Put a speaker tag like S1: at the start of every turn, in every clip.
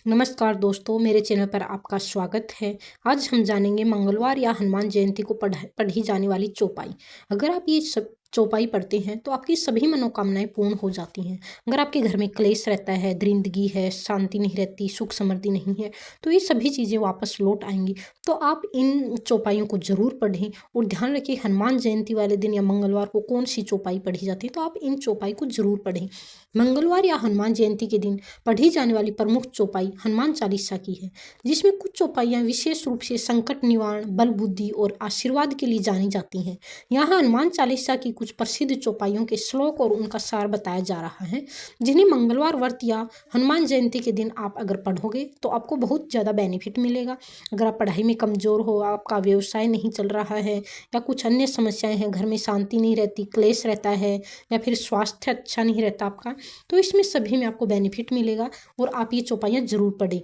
S1: नमस्कार दोस्तों, मेरे चैनल पर आपका स्वागत है। आज हम जानेंगे मंगलवार या हनुमान जयंती को पढ़ी जाने वाली चौपाई। अगर आप ये सब चौपाई पढ़ते हैं तो आपकी सभी मनोकामनाएं पूर्ण हो जाती हैं। अगर आपके घर में क्लेश रहता है, दरिंदगी है, शांति नहीं रहती, सुख समृद्धि नहीं है, तो ये सभी चीज़ें वापस लौट आएंगी। तो आप इन चौपाइयों को ज़रूर पढ़ें और ध्यान रखिए हनुमान जयंती वाले दिन या मंगलवार को कौन सी चौपाई पढ़ी जाती है, तो आप इन चौपाई को ज़रूर पढ़ें। मंगलवार या हनुमान जयंती के दिन पढ़ी जाने वाली प्रमुख चौपाई हनुमान चालीसा की है, जिसमें कुछ चौपाइयाँ विशेष रूप से संकट निवारण, बल बुद्धि और आशीर्वाद के लिए जानी जाती हैं। यहाँ हनुमान चालीसा की कुछ प्रसिद्ध चौपाइयों के श्लोक और उनका सार बताया जा रहा है, जिन्हें मंगलवार व्रत या हनुमान जयंती के दिन आप अगर पढ़ोगे तो आपको बहुत ज़्यादा बेनिफिट मिलेगा। अगर आप पढ़ाई में कमज़ोर हो, आपका व्यवसाय नहीं चल रहा है या कुछ अन्य समस्याएं हैं, घर में शांति नहीं रहती, क्लेश रहता है या फिर स्वास्थ्य अच्छा नहीं रहता आपका, तो इसमें सभी में आपको बेनिफिट मिलेगा और आप ये चौपाइयाँ ज़रूर पढ़ें।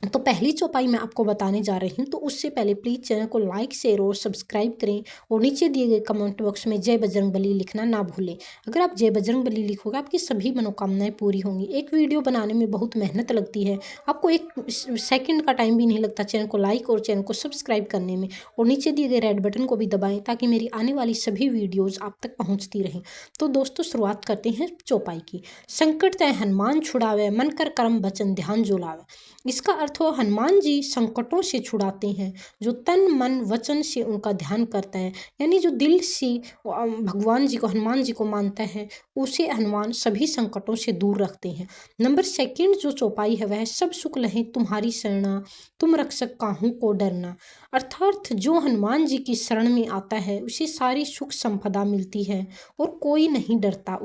S1: तो पहली चौपाई मैं आपको बताने जा रही हूँ, तो उससे पहले प्लीज़ चैनल को लाइक, शेयर और सब्सक्राइब करें और नीचे दिए गए कमेंट बॉक्स में जय बजरंगबली लिखना ना भूलें। अगर आप जय बजरंगबली लिखोगे आपकी सभी मनोकामनाएं पूरी होंगी। एक वीडियो बनाने में बहुत मेहनत लगती है, आपको एक सेकंड का टाइम भी नहीं लगता चैनल को लाइक और चैनल को सब्सक्राइब करने में, और नीचे दिए गए रेड बटन को भी दबाएँ ताकि मेरी आने वाली सभी वीडियोज़ आप तक पहुँचती रहें। तो दोस्तों शुरुआत करते हैं चौपाई की। संकट तय हनुमान छुड़ावे, मन कर कर्म वचन ध्यान जो लावे। इसका अर्थ हो हनुमान जी संकटों से छुड़ाते हैं जो तन मन वचन से उनका ध्यान करता है, यानी जो दिल से भगवान जी को, हनुमान जी को मानता है, उसे हनुमान सभी संकटों से दूर रखते हैं। नंबर सेकंड जो चौपाई है वह सब सुख लहे तुम्हारी शरणा, तुम रक्षक काहू को डरना। अर्थात जो हनुमान जी की शरण में आता है उसे सारी सुख संपदा मिलती है और कोई नहीं डरता,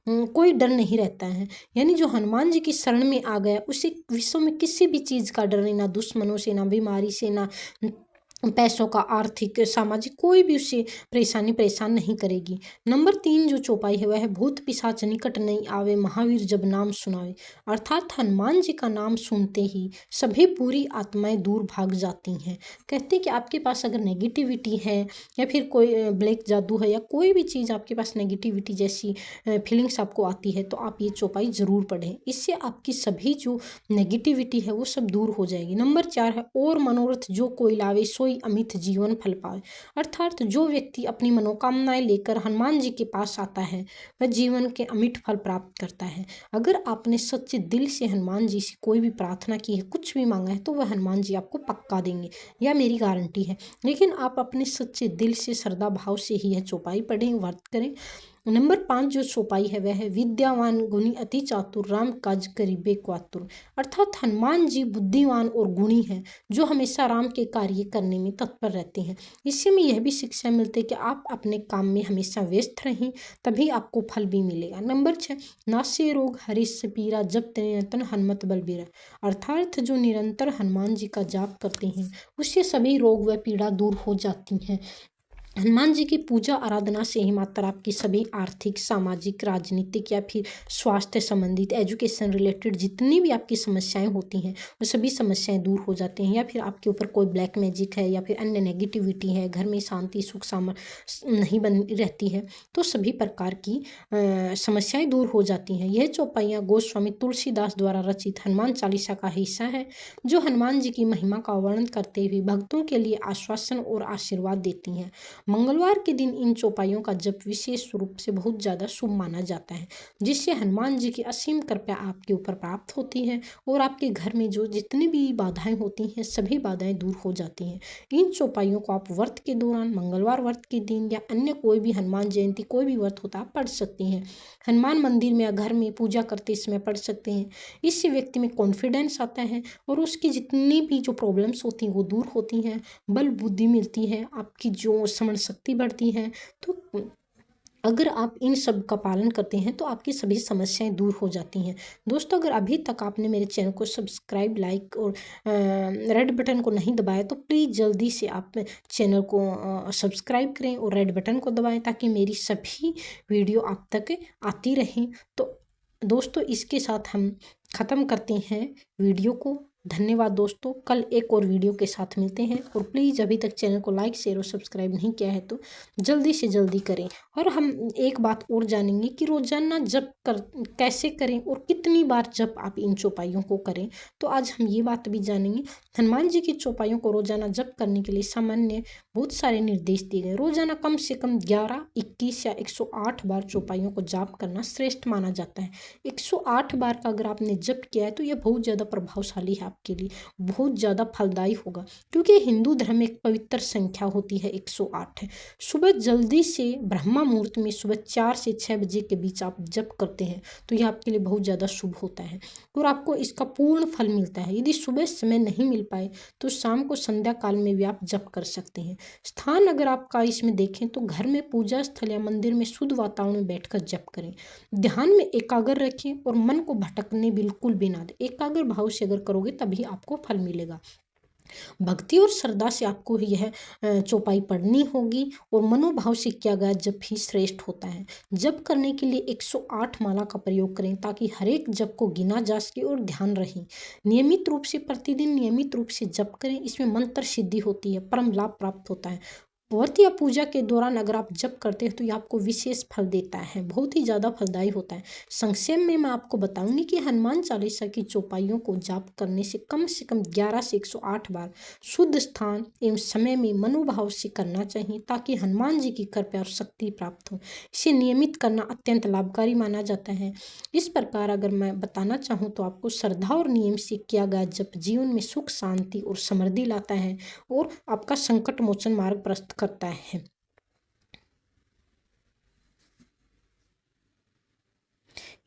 S1: कोई डर नहीं रहता है। यानी जो हनुमान जी की शरण में आ गया उसे विश्व में किसी भी चीज़ का डर नहीं, ना दुश्मनों से, ना बीमारी से, ना पैसों का, आर्थिक, सामाजिक, कोई भी उससे परेशान नहीं करेगी। नंबर 3 जो चौपाई है वह है भूत पिशाच निकट नहीं आवे, महावीर जब नाम सुनावे। अर्थात हनुमान जी का नाम सुनते ही सभी बुरी आत्माएं दूर भाग जाती हैं। कहते हैं कि आपके पास अगर नेगेटिविटी है या फिर कोई ब्लैक जादू है या कोई भी चीज़ आपके पास नेगेटिविटी जैसी फीलिंग्स आपको आती है, तो आप ये चौपाई ज़रूर पढ़ें। इससे आपकी सभी जो नेगेटिविटी है वो सब दूर हो जाएगी। नंबर 4 है और मनोरथ जो कोई लावे सोई अमित जीवन फल पावे। अर्थात जो व्यक्ति अपनी मनोकामनाएं लेकर हनुमान जी के पास आता है वह जीवन के अमिट फल प्राप्त करता है। अगर आपने सच्चे दिल से हनुमान जी से कोई भी प्रार्थना की है, कुछ भी मांगा है, तो वह हनुमान जी आपको पक्का देंगे, यह मेरी गारंटी है। लेकिन आप अपने सच्चे दिल से, श्रद्धा भाव से ही यह चौपाई पढ़ें, व्रत करें। नंबर 5 जो चौपाई है वह है विद्यावान गुणी अति चातुर, राम काज करिबे को आतुर। अर्थात हनुमान जी बुद्धिमान और गुणी हैं जो हमेशा राम के कार्य करने में तत्पर रहते हैं। इससे में यह भी शिक्षा मिलती है कि आप अपने काम में हमेशा व्यस्त रहें, तभी आपको फल भी मिलेगा। नंबर 6 नासे रोग हरीश पीरा, जब निरंतर हनुमत बलबीरा। अर्थात जो निरंतर हनुमान जी का जाप करते हैं उससे सभी रोग व पीड़ा दूर हो जाती हैं। हनुमान जी की पूजा आराधना से ही मात्र आपकी सभी आर्थिक, सामाजिक, राजनीतिक या फिर स्वास्थ्य संबंधित, एजुकेशन रिलेटेड जितनी भी आपकी समस्याएं होती हैं वो सभी समस्याएं दूर हो जाती हैं। या फिर आपके ऊपर कोई ब्लैक मैजिक है या फिर अन्य नेगेटिविटी है, घर में शांति सुख नहीं बनी रहती है, तो सभी प्रकार की समस्याएं दूर हो जाती हैं। यह चौपाइयाँ गोस्वामी तुलसीदास द्वारा रचित हनुमान चालीसा का हिस्सा है, जो हनुमान जी की महिमा का वर्णन करते हुए भक्तों के लिए आश्वासन और आशीर्वाद देती हैं। मंगलवार के दिन इन चौपाइयों का जप विशेष रूप से बहुत ज़्यादा शुभ माना जाता है, जिससे हनुमान जी की असीम कृपा आपके ऊपर प्राप्त होती है और आपके घर में जो जितनी भी बाधाएं होती हैं सभी बाधाएं दूर हो जाती हैं। इन चौपाइयों को आप व्रत के दौरान, मंगलवार व्रत के दिन या अन्य कोई भी हनुमान जयंती कोई भी व्रत होता है आप पढ़ सकती हैं। हनुमान मंदिर में या घर में पूजा करते समय पढ़ सकते हैं। इससे व्यक्ति में कॉन्फिडेंस आता है और उसकी जितनी भी जो प्रॉब्लम्स होती हैं वो दूर होती हैं, बल बुद्धि मिलती है, आपकी जो समझ शक्ति बढ़ती है। तो अगर आप इन सब का पालन करते हैं तो आपकी सभी समस्याएं दूर हो जाती हैं। दोस्तों अगर अभी तक आपने मेरे चैनल को सब्सक्राइब, लाइक और रेड बटन को नहीं दबाया तो प्लीज़ जल्दी से आप चैनल को सब्सक्राइब करें और रेड बटन को दबाएं ताकि मेरी सभी वीडियो आप तक आती रहें। तो दोस्तों इसके साथ हम ख़त्म करते हैं वीडियो को। धन्यवाद दोस्तों, कल एक और वीडियो के साथ मिलते हैं। और प्लीज़ अभी तक चैनल को लाइक शेयर और सब्सक्राइब नहीं किया है तो जल्दी से जल्दी करें। और हम एक बात और जानेंगे कि रोज़ाना जप कैसे करें और कितनी बार जप आप इन चौपाइयों को करें। तो आज हम ये बात भी जानेंगे। हनुमान जी की चौपाइयों को रोज़ाना जप करने के लिए सामान्य बहुत सारे निर्देश दिए गए। रोज़ाना कम से कम 11, 21 या 108 बार चौपाइयों को जाप करना श्रेष्ठ माना जाता है। 108 बार का अगर आपने जप किया है तो यह बहुत ज़्यादा प्रभावशाली है, आपके लिए बहुत ज़्यादा फलदायी होगा, क्योंकि हिंदू धर्म में एक पवित्र संख्या होती है 108 है। सुबह जल्दी से ब्रह्मा मुहूर्त में सुबह 4 से 6 बजे के बीच आप जप करते हैं तो यह आपके लिए बहुत ज़्यादा शुभ होता है और आपको इसका पूर्ण फल मिलता है। यदि सुबह समय नहीं मिल पाए तो शाम को संध्या काल में भी आप जप कर सकते हैं। स्थान अगर आपका इसमें देखें तो घर में, पूजा स्थल या मंदिर में शुद्ध वातावरण में बैठकर जप करें। ध्यान में एकाग्र रखें और मन को भटकने बिल्कुल भी ना दें। एकाग्र भाव से अगर करोगे तभी आपको फल मिलेगा। भक्ति और श्रद्धा से आपको यह चौपाई पढ़नी होगी और मनोभाव से किया गया जप ही श्रेष्ठ होता है। जप करने के लिए 108 माला का प्रयोग करें ताकि हर एक जप को गिना जा सके और ध्यान रहे। नियमित रूप से प्रतिदिन नियमित रूप से जप करें, इसमें मंत्र सिद्धि होती है, परम लाभ प्राप्त होता है। व्रत या पूजा के दौरान अगर आप जप करते हैं तो ये आपको विशेष फल देता है, बहुत ही ज़्यादा फलदायी होता है। संक्षेप में मैं आपको बताऊंगी कि हनुमान चालीसा की चौपाइयों को जाप करने से कम 11 से 108 बार शुद्ध स्थान एवं समय में मनोभाव से करना चाहिए ताकि हनुमान जी की कृपा और शक्ति प्राप्त हो। इसे नियमित करना अत्यंत लाभकारी माना जाता है। इस प्रकार अगर मैं बताना चाहूँ तो आपको श्रद्धा और नियम से किया गया जप जीवन में सुख, शांति और समृद्धि लाता है और आपका संकट मोचन मार्ग प्रशस्त करता है।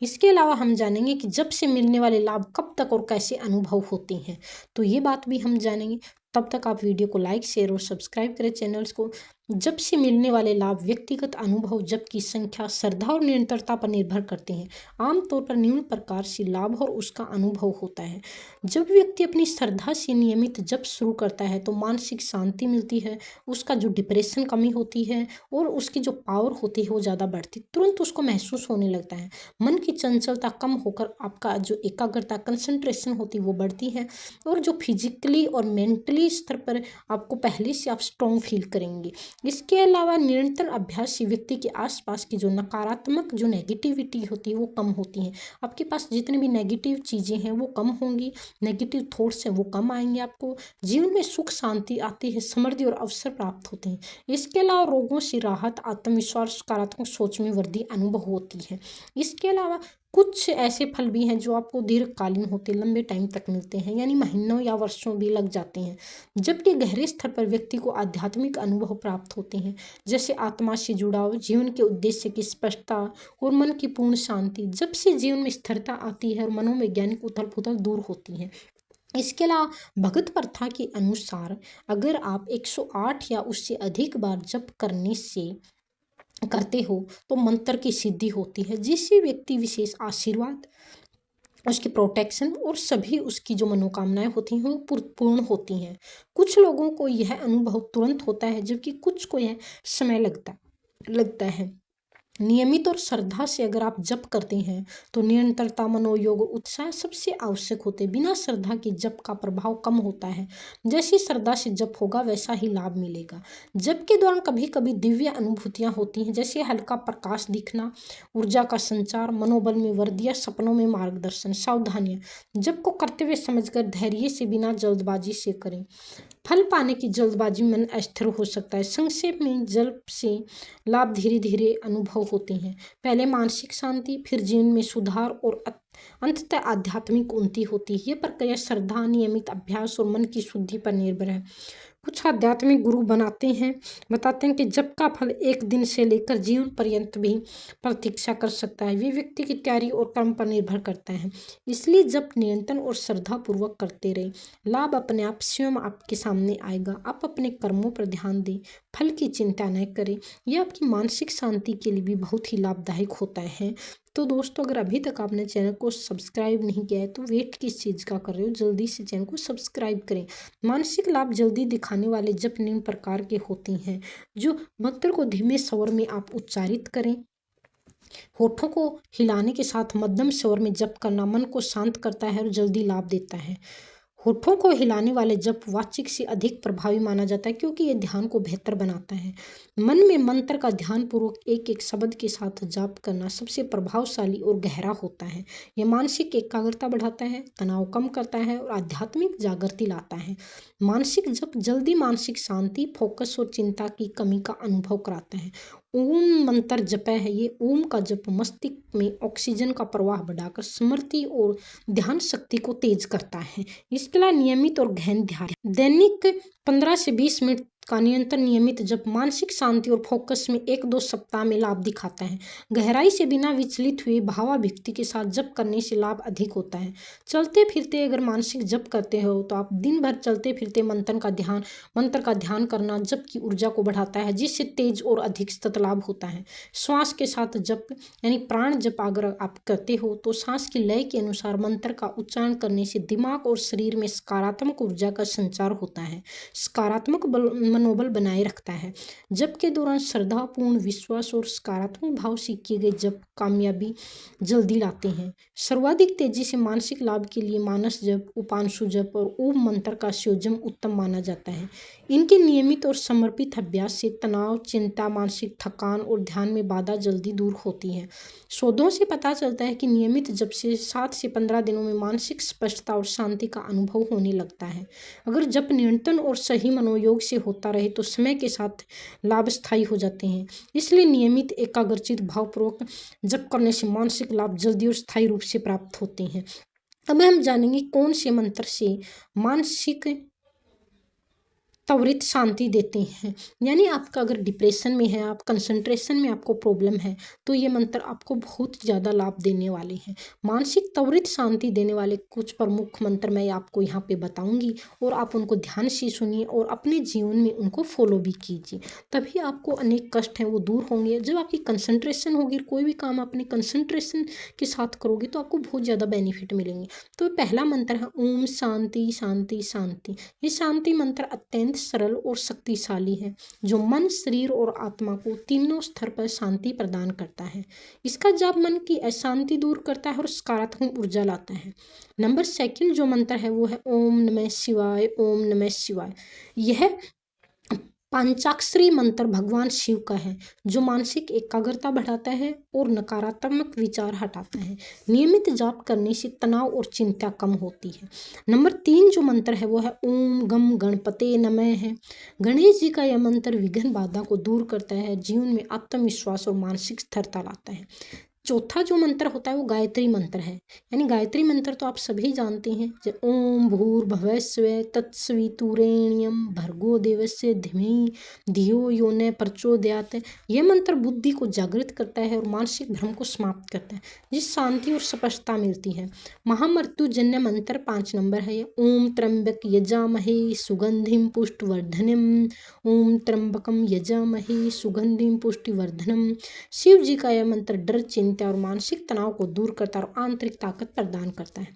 S1: इसके अलावा हम जानेंगे कि जब से मिलने वाले लाभ कब तक और कैसे अनुभव होते हैं, तो ये बात भी हम जानेंगे। तब तक आप वीडियो को लाइक शेयर और सब्सक्राइब करें चैनल्स को। जब से मिलने वाले लाभ व्यक्तिगत अनुभव जब की संख्या, श्रद्धा और निरंतरता पर निर्भर करते हैं। आमतौर पर निम्न प्रकार से लाभ और उसका अनुभव होता है। जब व्यक्ति अपनी श्रद्धा से नियमित जप शुरू करता है तो मानसिक शांति मिलती है, उसका जो डिप्रेशन कमी होती है और उसकी जो पावर होती है वो ज़्यादा बढ़ती, तुरंत उसको महसूस होने लगता है। मन की चंचलता कम होकर आपका जो एकाग्रता, कंसंट्रेशन होती है वो बढ़ती है और जो फिजिकली और मेंटली स्तर पर आपको पहले से आप स्ट्रॉन्ग फील करेंगे। इसके अलावा निरंतर अभ्यास से व्यक्ति के आसपास की जो नकारात्मक जो नेगेटिविटी होती है वो कम होती है। आपके पास जितनी भी नेगेटिव चीज़ें हैं वो कम होंगी, नेगेटिव थॉट्स हैं वो कम आएंगे। आपको जीवन में सुख शांति आती है, समृद्धि और अवसर प्राप्त होते हैं। इसके अलावा रोगों से राहत, आत्मविश्वास, सकारात्मक सोच में वृद्धि अनुभव होती है। इसके अलावा कुछ ऐसे फल भी हैं जो आपको दीर्घकालीन होते, लंबे टाइम तक मिलते हैं, यानी महीनों या वर्षों भी लग जाते हैं। जबकि गहरे स्तर पर व्यक्ति को आध्यात्मिक अनुभव प्राप्त होते हैं, जैसे आत्मा से जुड़ाव, जीवन के उद्देश्य की स्पष्टता और मन की पूर्ण शांति। जब से जीवन में स्थिरता आती है और मनोवैज्ञानिक उथल पुथल दूर होती है। इसके अलावा भगत प्रथा के अनुसार अगर आप 108 या उससे अधिक बार जप करते हो तो मंत्र की सिद्धि होती है, जिससे व्यक्ति विशेष आशीर्वाद, उसकी प्रोटेक्शन और सभी उसकी जो मनोकामनाएं होती हैं वो पूर्ण होती हैं। कुछ लोगों को यह अनुभव तुरंत होता है जबकि कुछ को यह समय लगता है। नियमित और श्रद्धा से अगर आप जप करते हैं तो निरंतरता, मनोयोग, उत्साह सबसे आवश्यक होते हैं। बिना श्रद्धा के जप का प्रभाव कम होता है। जैसी श्रद्धा से जप होगा वैसा ही लाभ मिलेगा। जप के दौरान कभी कभी दिव्य अनुभूतियां होती हैं, जैसे हल्का प्रकाश दिखना, ऊर्जा का संचार, मनोबल में वृद्धि या सपनों में मार्गदर्शन। सावधानियां, जप को करते हुए समझकर धैर्य से, बिना जल्दबाजी से करें। फल पाने की जल्दबाजी मन अस्थिर हो सकता है। संक्षेप में जप से लाभ धीरे धीरे अनुभव होते हैं। पहले मानसिक शांति, फिर जीवन में सुधार और अंततः आध्यात्मिक उन्नति होती है। यह प्रक्रिया श्रद्धा, नियमित अभ्यास और मन की शुद्धि पर निर्भर है। कुछ आध्यात्मिक गुरु बताते हैं कि जप का फल एक दिन से लेकर जीवन पर्यंत भी प्रतीक्षा कर सकता है। वे व्यक्ति की तैयारी और कर्म पर निर्भर करता है। इसलिए जप निरंतर और श्रद्धा पूर्वक करते रहे, लाभ अपने आप स्वयं आपके सामने आएगा। आप अपने कर्मों पर ध्यान दें, फल की चिंता न करें। यह आपकी मानसिक शांति के लिए भी बहुत ही लाभदायक होता है। तो दोस्तों, अगर अभी तक आपने चैनल को सब्सक्राइब नहीं किया है तो वेट किस चीज़ का कर रहे हो, जल्दी से चैनल को सब्सक्राइब करें। मानसिक लाभ जल्दी दिखाने वाले जप निम्न प्रकार के होते हैं। जो मंत्र को धीमे स्वर में आप उच्चारित करें, होठों को हिलाने के साथ मध्यम स्वर में जप करना मन को शांत करता है और जल्दी लाभ देता है। होठों को हिलाने वाले जप वाचिक से अधिक प्रभावी माना जाता है क्योंकि ये ध्यान को बेहतर बनाता है। मन में मंत्र का ध्यानपूर्वक एक एक शब्द के साथ जाप करना सबसे प्रभावशाली और गहरा होता है। ये मानसिक एकाग्रता बढ़ाता है, तनाव कम करता है और आध्यात्मिक जागृति लाता है। मानसिक जप जल्दी मानसिक शांति, फोकस और चिंता की कमी का अनुभव कराता है। ओम मंत्र जप है, ये ओम का जप मस्तिष्क में ऑक्सीजन का प्रवाह बढ़ाकर स्मृति और ध्यान शक्ति को तेज करता है। इसके अलावा नियमित और गहन ध्यान, दैनिक 15 से 20 मिनट का नियंत्रण नियमित जब मानसिक शांति और फोकस में 1-2 सप्ताह में लाभ दिखाता है। गहराई से बिना विचलित हुए भावाभिव्यक्ति के साथ जप करने से लाभ अधिक होता है। चलते फिरते अगर मानसिक जप करते हो तो आप दिन भर चलते फिरते मंत्र का ध्यान करना जप की ऊर्जा को बढ़ाता है, जिससे तेज और अधिक सतत लाभ होता है। श्वास के साथ जप यानी प्राण जप अगर आप करते हो तो सांस की लय के अनुसार मंत्र का उच्चारण करने से दिमाग और शरीर में सकारात्मक ऊर्जा का संचार होता है, सकारात्मक मनोबल बनाए रखता है। जप के दौरान श्रद्धापूर्ण विश्वास और सकारात्मक भाव से किए गए जप कामयाबी जल्दी लाते हैं। सर्वाधिक तेजी से मानसिक लाभ के लिए मानस जप, उपांशु जप और ओम मंत्र का संयोजन उत्तम माना जाता है। इनके नियमित और समर्पित अभ्यास से तनाव, चिंता, मानसिक थकान और ध्यान में बाधा जल्दी दूर होती है। शोधों से पता चलता है कि नियमित जप से 7 से 15 दिनों में मानसिक स्पष्टता और शांति का अनुभव होने लगता है। अगर जप निरंतर और सही मनोयोग से होता रहे तो समय के साथ लाभ स्थायी हो जाते हैं। इसलिए नियमित एकाग्रचित भावपूर्वक जप करने से मानसिक लाभ जल्दी और स्थायी रूप से प्राप्त होते हैं। अब हम जानेंगे कौन से मंत्र से मानसिक त्वरित शांति देते हैं। यानी आपका अगर डिप्रेशन में है, आप कंसंट्रेशन में आपको प्रॉब्लम है, तो ये मंत्र आपको बहुत ज़्यादा लाभ देने वाले हैं। मानसिक त्वरित शांति देने वाले कुछ प्रमुख मंत्र मैं आपको यहाँ पे बताऊंगी और आप उनको ध्यान से सुनिए और अपने जीवन में उनको फॉलो भी कीजिए, तभी आपको अनेक कष्ट हैं वो दूर होंगे। जब आपकी कंसंट्रेशन होगी, कोई भी काम अपने कंसंट्रेशन के साथ करोगे तो आपको बहुत ज़्यादा बेनिफिट मिलेंगे। तो पहला मंत्र है ओम शांति शांति शांति। ये शांति मंत्र अत्यंत सरल और शक्तिशाली है, जो मन, शरीर और आत्मा को तीनों स्तर पर शांति प्रदान करता है। इसका जाप मन की अशांति दूर करता है और सकारात्मक ऊर्जा लाता है। नंबर 2 जो मंत्र है वो है ओम नमः शिवाय, ओम नमः शिवाय। यह पंचाक्षरी मंत्र भगवान शिव का है, जो मानसिक एकाग्रता बढ़ाता है और नकारात्मक विचार हटाता है। नियमित जाप करने से तनाव और चिंता कम होती है। नंबर 3 जो मंत्र है वो है ओम गम गणपते नमः है। गणेश जी का यह मंत्र विघ्न बाधा को दूर करता है, जीवन में आत्मविश्वास और मानसिक स्थिरता लाता है। चौथा जो मंत्र होता है वो गायत्री मंत्र है। यानी गायत्री मंत्र तो आप सभी जानते हैं, जैसे ओम भूर्भुवः स्वः तत्सवितुर्वरेण्यं भर्गो देवस्य धीमहि धियो यो न प्रचोदयात्। यह मंत्र बुद्धि को जागृत करता है और मानसिक भ्रम को समाप्त करता है, जिस शांति और स्पष्टता मिलती है। महामृत्युजन्य मंत्र 5 नंबर है। ओम त्र्यंबक यजामहे सुगंधिम पुष्टिवर्धनम, ओम त्र्यंबकम यजामहे सुगंधिम पुष्टिवर्धनम। शिव जी का यह मंत्र डर, चिंता और मानसिक तनाव को दूर करता है और आंतरिक ताकत प्रदान करता है।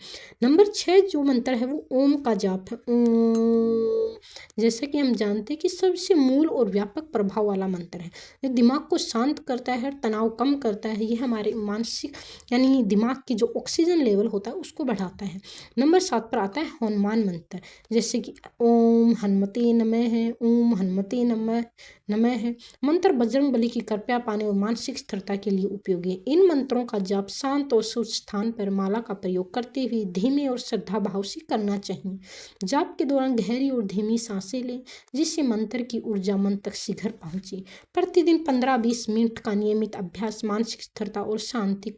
S1: नंबर 6 जो मंत्र है वो ओम का जाप है। ओम, जैसे कि हम जानते हैं कि सबसे मूल और व्यापक प्रभाव वाला मंत्र है। ये दिमाग को शांत करता है, तनाव कम करता है। ये हमारे मानसिक यानी दिमाग की जो ऑक्सीजन लेवल होता है उसको बढ़ाता है। नंबर 7 पर आता है हनुमान मंत्र, जैसे कि ओम हनुमते नमः है, ओम हनुमते नमः है। मंत्र बजरंगबली की कृपा पाने और मानसिक स्थिरता के लिए उपयोगी है। इन मंत्रों का जाप शांत और शुद्ध स्थान पर माला का प्रयोग करते हुए धीमे और श्रद्धा भाव से करना चाहिए। जाप के दौरान गहरी और धीमी सांसें लें, जिससे मंत्र की ऊर्जा मन तक शीघ्र पहुंचे। प्रतिदिन 15-20 मिनट का नियमित अभ्यास मानसिक स्थिरता और शांति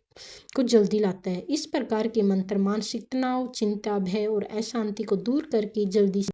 S1: को जल्दी लाता है। इस प्रकार के मंत्र मानसिक तनाव, चिंता, भय और अशांति को दूर करके जल्दी